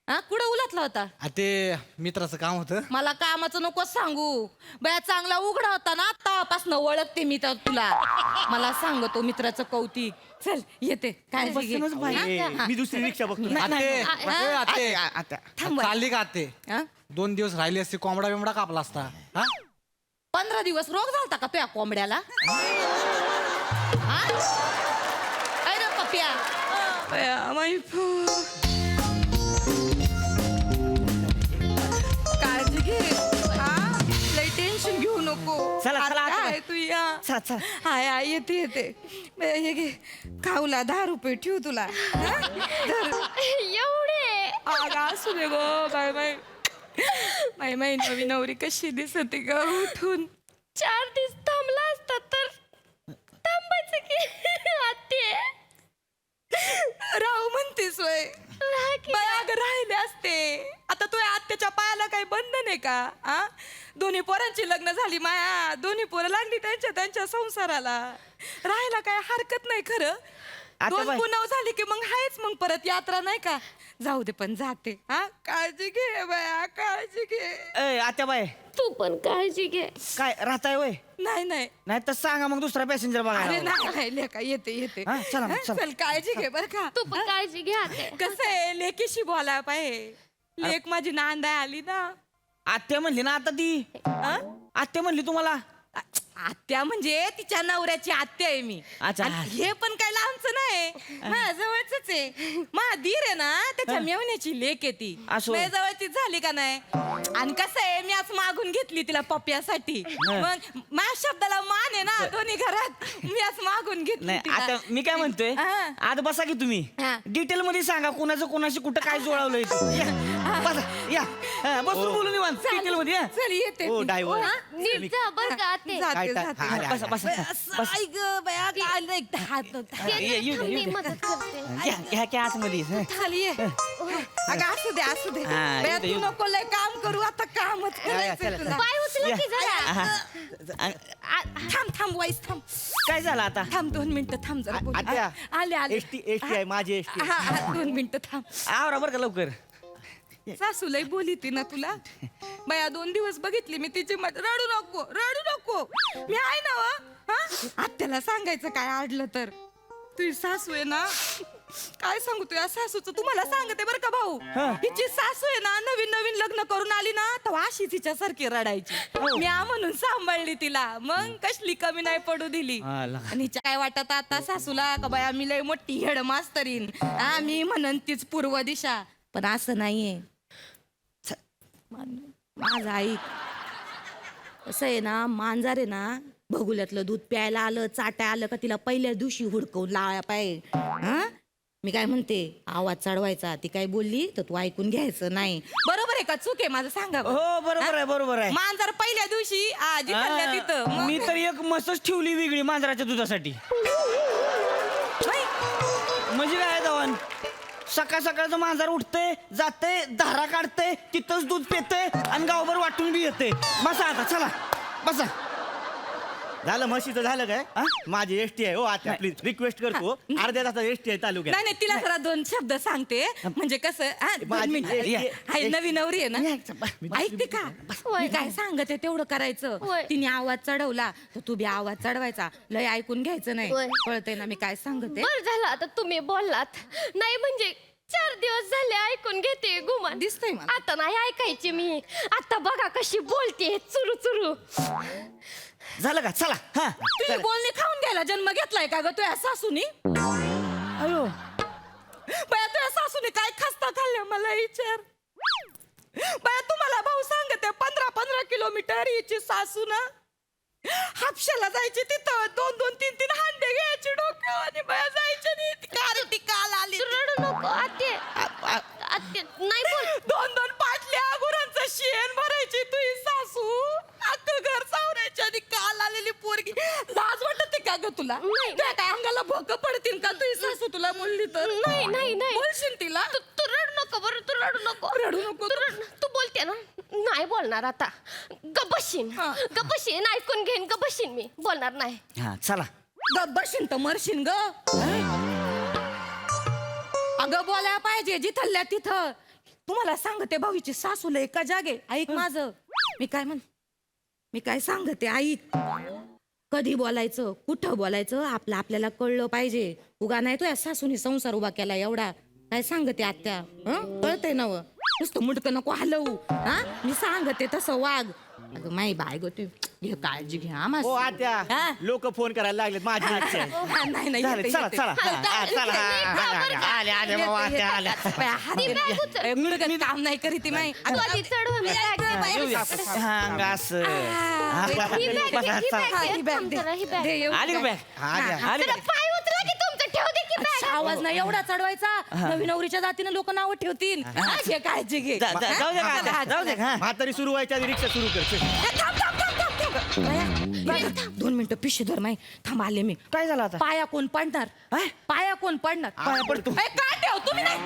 हा कुठं उलटला होता? ते मित्राचं काम होतं. मला कामाचं नको सांगू बया, चांगला उघडा होता ना, आतापासून ओळखते मी तर तुला. मला सांगतो मित्राचं कौतिक. चल येते, काळजी घे. बसूनच बाई. हा? मी दुसरी रिक्षा बघतो. थांब. चालली का आते? हा? 2 दिवस राहिली असती, कोंबडा बिमडा कापला असता. हा? 15 दिवस रोग झालता का तुया कोंबड्याला? हा? काय रे पप्या? काळजी घे. हा? लय टेन्शन घेऊ नको. चला, चला, आता आता. आहे तू या. चला, चला. हाय हाय, येते. बया, हे घे खाऊला 10 रुपये ठेव तुला. हा? धर. एवढे आगा असू दे गो. बाय नवी नवरी कशी दिसते ग उठून. 4 दिवस थांबला असता तर थांबायचं की आत्ते. राहू म्हणतेस वय. राहा की. बाय अगं राहिले असते. आता तुझ्या आत्याच्या पायाला काही बंधन आहे का? आ दोन्ही पोरांची लग्न झाली माया, दोन्ही पोरं लागली त्यांच्या संसाराला. राहायला काय हरकत नाही खरं. आता 2 बाई. पुनव झाली की मग हायच, मग परत यात्रा नाही का? जाऊ दे पण जाते. हा काळजी घे बाया, काळजी घे. आत्याबाई तू पण काळजी घे. काय राहताय वय? नाही नाही तर सांगा मग दुसरा पॅसेंजर अरे बघा. नाही लेका, येते. हा, चला मग, हा, चला. चल काळजी घे बर का. तू पण काळजी घे आत्ते. कसं आहे, लेकीशी बोलायला पाहिजे. लेक माझी नांदाय आली ना. आत्या म्हणली ना आता ती. हा? आत्या म्हणली तुम्हाला. आत्या म्हणजे तिच्या नवऱ्याची आत्या आहे मी. अच्छा. आणि हे पण काय लांबचं नाही, माझ्या जवळच आहे. माझा धीर आहे ना, त्याच्या मेवण्याची लेक आहे ती. असो. माझ्या जवळची झाली का नाही. आणि कसं आहे, मी आज मागून घेतली तिला पप्प्यासाठी. मग माझ्या शब्दाला मान आहे ना दोन्ही घरात. मी आज मागून घेतली नाही तिला. आता मी काय म्हणतोय, हा. आता बसा की तुम्ही हा. डिटेल मध्ये सांगा कोणाचं कोणाशी कुठं काय जुळवलंय ते. या, बसा या. हा, बसून बोलू निवांत डिटेल मध्ये या. चल येते. ओ, driver. हा? नीट जा बर का आत्ते. जाते. बसा बसा असं ऐक गं बया, काय नाही, हात ते येऊ दे, थांब, मी येऊ दे. मदत करते. घ्या की आतमध्ये. हा. खाली ये. अगं असू दे हा, बया, येऊ दे, तू येऊ दे. नको लय काम करू, आता कामच करायचंय चला, तुला. पाय उचला की जरा. हा. थांब वाईस थांब. काय झालं आता? थांब 2 मिनिटं थांब जरा बोलू. आत्या. आले एसटी आहे माझी एसटी. हा 2 मिनिटं थांब. आवरा बरं का लवकर. सासू लय बोली ती ना तुला. बया 2 दिवस बघितली मी तिची रडू नको मी आहे ना व. हा आत्याला सांगायचं काय अडलं तर. तुझी सासू आहे ना, काय सांगू तुझ्या सासूचं, तुम्हाला सांगते बरं का भाऊ. हिची सासू आहे ना, नवीन लग्न करून आली ना, तेव्हा अशी तिच्यासारखी रडायची. मी म्हणून सांभाळली तिला, मग कसली कमी नाही पडू दिली. आणि हिच्या काय वाटत आता सासूला का बाया मी लय मोठी हेड मास्तरीन. मी म्हणन तीच पूर्व दिशा, पण असं नाहीये. माझं ऐक, कसं आहे ना, मांजर आहे ना, भगुल्यातलं दूध प्यायला आलं, चाटाय आलं का तिला पहिल्या दिवशी हुडकवून लावायला पाहिजे. हा मी काय म्हणते, आवाज चढवायचा. ती काय बोलली तर तू ऐकून घ्यायचं नाही. बरोबर आहे का चूक आहे माझं, सांगा बरं. हो बरोबर आहे. मांजर पहिल्या दिवशी जिथल्या तिथं मग- मी तर एक मस्तच ठेवली वेगळी मांजराच्या दुधासाठी. नाही. म्हणजे काय धवन, सकाळचं मांजर उठते जाते, धारा काढते, तिथंच दूध पिते आणि गावभर वाटून बी येते. बसा आता, चला बसा. झालं म्हशीचं झालं काय? माझी एसटी आहे. हो आता प्लीज रिक्वेस्ट करतो, अर्ध्या तासात एसटी आहे तालुक्यात. नाही तिला जरा 2 शब्द सांगते. म्हणजे कसं माझी- नवी नवरी आहे ना, ऐकते का? मी काय सांगते तेवढं करायचं. होय. तिने आवाज चढवला तर तू बी आवाज चढवायचा. लय ऐकून घ्यायचं नाही. होय. कळतंय ना मी काय सांगते. बर झालं आता तुम्ही बोललात. नाही म्हणजे 4 दिवस झाले ऐकून घेते गुमान. दिसतंय मला. आता नाही ऐकायची मी. आता बघा कशी बोलते चुरू. झालं का? चला. हा तुझी बोलणी खाऊन घ्यायला जन्म घेतलाय का ग तुझ्या सासूनी? अयो बया तुझ्या सासूने काय खस्ता खाल्ल्या मला विचार. बया तुम्हाला भाऊ सांगते 15 किलोमीटर हिची सासू ना हापशाला जायची, तिथं 2-3 हांडे घ्यायचे डोक्यावर आणि बया जायचे नाही. ती काल आली. रडू नको आत्ते. आत्ते नाही बोल. 2 पाटल्या गुरांचं शेण भरायची तुझी सासू. अख्खं घर सावरायची आणि काल आलेली पोरगी. लाज वाटते का ग तुला? नाही. त्या काय अंगाला भोक पडतील का तुझी सासू तुला बोलली तर? नाही बोलशील तिला? तू रडू नको बरं. तू रडू नको. रडू नको. तू बोलते ना, नाही बोलणार आता. गबशीन हा. ऐकून घेईन. गबशीन मी बोलणार नाही. हा चला. गब्बरशीन तर मरशीन ग. अगं बोलायला पाहिजे जिथल्या तिथं. तुम्हाला सांगते भाऊची सासू लय का जागे. ऐक माझं, मी काय सांगते ऐक. कधी बोलायचं, कुठं बोलायचं, आपल्याला कळलं पाहिजे. उगा नाही तो या सासूनी संसार उभा केला एवढा. काय सांगते आत्या, कळतंय ना व? नुसतं मुडकं नको हलवू. हा, मी सांगते तसं वाघ. अगं माई बाय गो, तू घे काळजी घ्या हो आत्या, लोक फोन करायला लागलेत माझी इच्छा आहे. नाही झालं, येते, चला येते. चला हा, चला हा, आले बाबा आत्या आल्या. मुडकं काम नाही करीत ती माई. तू आधी चढ हो, मी bag दे. येऊया. हा, असं. हा, ही bag दे, बसा, ही चला. bag दे. ही बॅग थांब दे. जरा, ही bag दे, दे. एवढी आली का बॅग. बॅग? आल्या. जरा पाय उचला की तुमचं, ठेव दे की bag. आवाज नाही एवढा चढवायचा. नवीन नवरीच्या जातीनं लोक नावं ठेवतील. घे काळजी घे. जाऊ दे का आत्या? जाऊ दे का? म्हातारी सुरू व्हायच्या आधी रिक्षा सुरू कर चल. थांब. बाया, 2 मिनिटं पिशे धर माई. थांब आले मी. काय झालं आता? पाया कोण पडणार? पाया कोण पडणार? पाया पडतो. ए, काय ठेव तुम्ही नाही.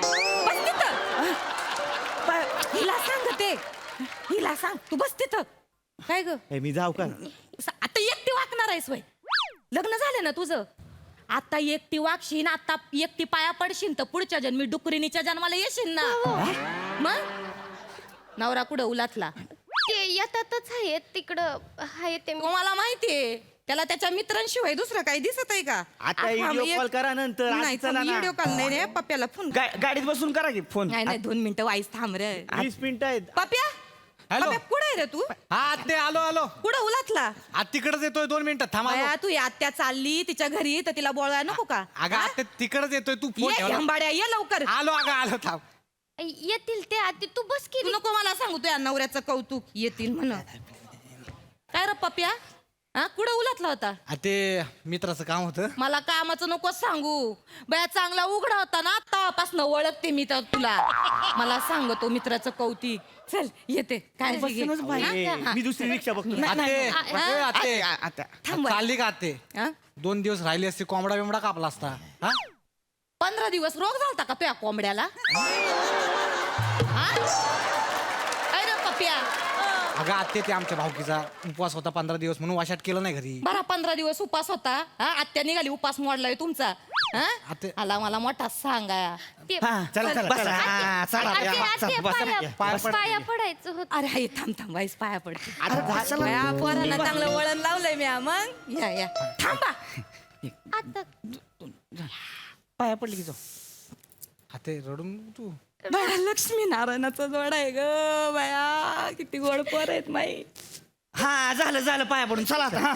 बस तिथं. हिला सांगते, हिला सांग तू बस तिथं. काय ग ए, मी जाऊ का? आता एकटी वाकणार आहेस वय? लग्न झालं ना तुझं? आता एकटी वागशील, आता एकटी पाया पडशील तर पुढच्या जन्मी डुकरिणीच्या जन्माला येशील ना. मग नवरा कुठं उलातला? ते येतातच आहेत तिकडं, आहे ते. तुम्हाला माहितीये त्याला त्याच्या मित्रांशिवाय दुसरं काही दिसत आहे का? आता व्हिडिओ कॉल करा नंतर. आज नाही, चला ना. व्हिडिओ कॉल नाही रे. पप्प्याला फोन. गाडीत बसून करा की फोन. नाही 2 मिनिटं वाईस थांब रे. 20 मिनिटं आहेत. पप्प्या, हॅलो. पप्प्या कुठं आहे रे तू? हा आत्ते आलो. कुठं उलातला? आज तिकडच येतोय, 2 मिनिटं थांबा. बाया, तू या आत्या चालली तिच्या घरी तर तिला बोलवायला नको का? अगं आत्ते तिकडच येतोय, तू फोन ये ठेवला. हंबाड्या, ये लवकर. आलो थांब. येतील ते आधी, तू बस की. तू नको मला सांगू तुझ्या नवऱ्याचं कौतुक. येतील म्हण. काय रे पप्प्या, हा कुठं उलातला होता? ते मित्राचं काम होतं. मला कामाचं नको सांगू. बया चांगला उघडा होता ना, आतापासून ओळखते मी तर तुला. मला सांगतो मित्राचं कौतिक. चल येते, काळजी घे. बसूनच बाई. हा? मी दुसरी रिक्षा बघतो. आत्ते थांब बाई. चालली का आत्ते? हा? 2 दिवस राहिली असते, कोंबडा बिमडा कापला असता. हा 15 दिवस रोग झालता का तुझ्या कोंबड्याला? हा? काय रे पप्प्या? अगं आत्ते, ते आमच्या भाऊकीचा उपवास होता 15 दिवस, म्हणून वाशाट केलं नाही घरी. बरा 15 दिवस उपास होता. हा, आत्या निघाली उपास मोडलाय तुमचा. हा? आत्ते- आला मला मोठा सांगाया. ते- हा, चला चला बसा. चला. हा, चला. आधी- आधी बसा. पाया पडायचं होत. अरे हाय, थांब वाईस पाया पडते. आता बया, पोरांना चांगलं वळण लावलंय मी. मग या थांबा. आता पाया पडली की जाऊ. आत्ते रडून तू. बया, लक्ष्मी नारायणाचा जोड आहे ग बया. किती गोड पोर आहेत माई. हा, झालं पाया पडून. चला आता. हा.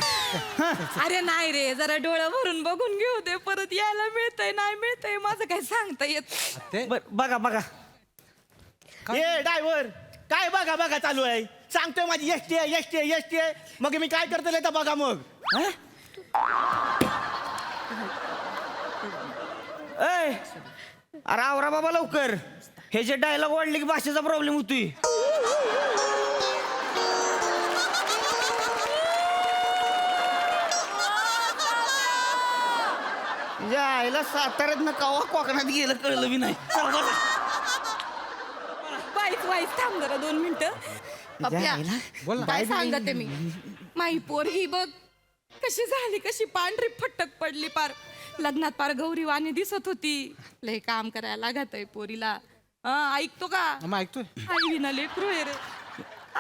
अरे नाही रे, जरा डोळं भरून बघून घेऊ दे. परत यायला मिळतंय नाही मिळतंय माझं काही सांगता येत. आत्ते बघा. ए ड्रायव्हर, काय बघा चालू आहे? सांगतोय माझी एसटी आहे. मग मी काय करतो तर बघा मग. ए, अरे आवरा बाबा लवकर. हे जे डायलॉग वाढले की भाषेचा प्रॉब्लेम होतोय. यायला साताऱ्यात कवा कोकणात गेलं कळलं बी नाही. चला बसा. वाईस थांब जरा 2 मिनिटं. पप्प्या, जायला. बोल ना. काय सांगते मी. माई पोर ही बघ कशी झाली, कशी पांढरी फटक पडली. पार लग्नात पार गौरीवाणी दिसत होती. लय काम करायला लागत पोरीला. ऐकतो का? मग ऐकतोय. आई विना लेकरू आहे रे.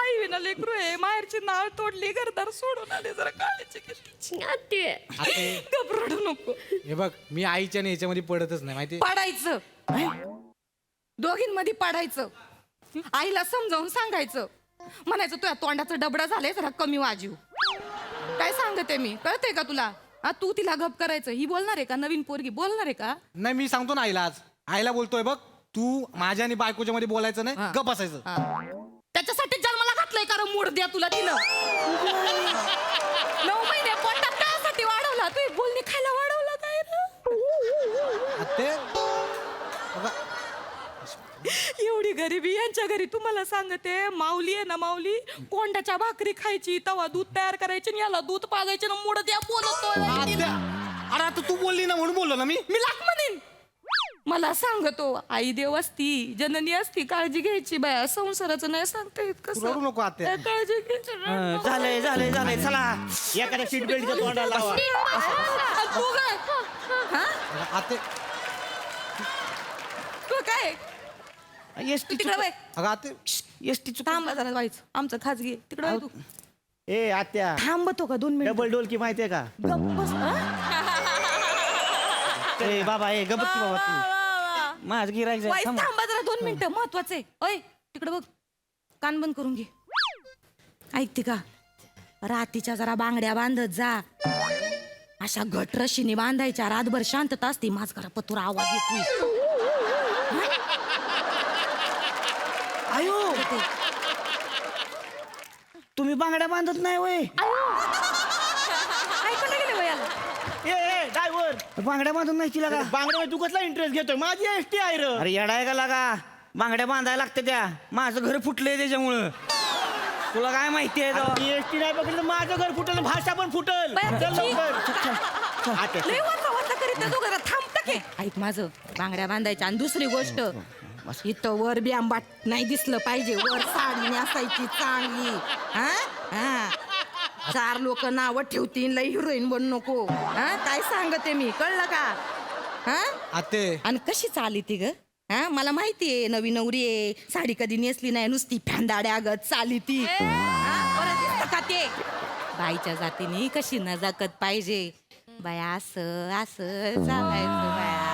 आई विना लेकरू आहे. माहेरची नाळ तोडली, घरदार सोडून आले. जरा काळजी घे. आते आत्ते घबरडू नको. हे बघ, मी आईच्या आणि ह्याच्यामध्ये पडतच नाही माहिती. पडायचं, दोघींमध्ये पडायचं. आईला समजावून सांगायचं. म्हणायचं तुझ्या तोंडाचं डबडा झालंय, जरा कमी वाजीव. काय सांगते मी, कळतंय का तुला? तू तिला गप करायचं. ही बोलणार आहे का? नवीन पोरगी बोलणार आहे का? नाही, मी सांगतो ना आईला. आज आईला बोलतोय बघ, तू माझ्या आणि बायकोच्या मध्ये बोलायचं नाही, हा. गप असायचं. त्याच्यासाठी जन्माला घातलंय का रे मूड द्या तुला तिनं? 9 महिने पोटात त्यासाठी वाढवला. तू बोलणी खायला वाढवला काय रे? आत्ते बघा, एवढी गरिबी यांच्या घरी. तुम्हाला सांगते, माऊली आहे ना, माऊली कोंड्याच्या भाकरी खायची, तवा दूध तयार करायची आणि याला दूध पाजायचे ना मूड द्या बोलतोय. आत्या, अरे आता तू बोलली ना म्हणून बोललो ना मी. मी लाख म्हणेन. मला सांगतो, आई देव असती, जननी असती, काळजी घ्यायची बाया. संसाराचं नाही सांगता येत तू कसं. रडू नको आत्या. काळजी घे. झालंय. चला. एखाद्या सीट बेल्टच्या तोंडाला लावा. आणि तू काय? हा? आत्ते तू काय? एसटी तिकडे वय अगं आते एसटी थांब जरा व्हायचं आमचं खाजगी तिकडे वय तू ए आत्या थांबतो का 2 मिनिट डबल डोलकी माहितीये का गप्प बस, हा? ए बाबा ए गबत्ती बाबा वा, तू वा, वा. माझ गिरायक वाईस थांबा जरा 2 मिनिटं महत्वाचं आहे ओय तिकडे बघ कान बंद करून घे ऐकते का रातीच्या जरा बांगड्या बांधत जा अशा घट रशीने बांधायच्या रातभर शांतता असते माझ घरा पतुरा आवाज येतोय आयो तुम्ही बांगड्या बांधत नाही वय ऐकायला गेले वयाला ए ड्रायव्हर बांगड्या बांधत नाही तिला का बांगड्यामध्ये तू कसला इंटरेस्ट घेतोय माझी एसटी आहे र अरे येडाय का लागा बांगड्या बांधायला लागते त्या माझं घर फुटलंय त्याच्यामुळं तुला काय माहिती आहे तो? एसटी नाही बघितलं तर माझं घर फुटल भाषा पण फुटल बाया, चल तुझी- लवकर आत्या. लय वाचा वाचा करीत आहे दोघं थांबता की ऐक माझं बांगड्या बांधायच्या आणि दुसरी गोष्ट इथं वर बी आंबाट नाही दिसलं पाहिजे वर साडी नेसायची चांगली हा हा 4 लोक नावं ठेवतील लय हिरोईन बन नको हा काय सांगते मी कळलं का हा आते आणि कशी चाली ती ग हा मला माहितीये नवी नवरी आहे साडी कधी नेसली नाही नुसती फॅंदाड्या गत चाली ती हा, बरं दिसतं का ते बाईच्या जातीने कशी नजाकत पाहिजे बाया असं असं चालायचं बाया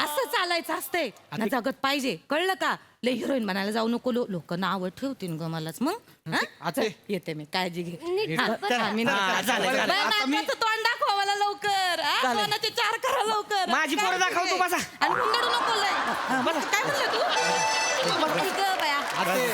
असं चालायचं असतंय नजाकत पाहिजे कळलं का लय हिरोईन बनायला जाऊ नको लोक नावं ठेवतील ग मलाच मग हा? आते. चल, येते मी काळजी घे नीट हा, बसा. चला, मी हा, निघते. झालं, झालं. बाया, आता मी- नाकाचं तोंड दाखवा मला लवकर हा? चालेल. कोणाचे 4 करा लवकर माझी पोरं काय दाखव तू, म्हणते? बसा. आणि हुंदडू नको लय. बसा. काय म्हणलं तू ऐक गं बाया आते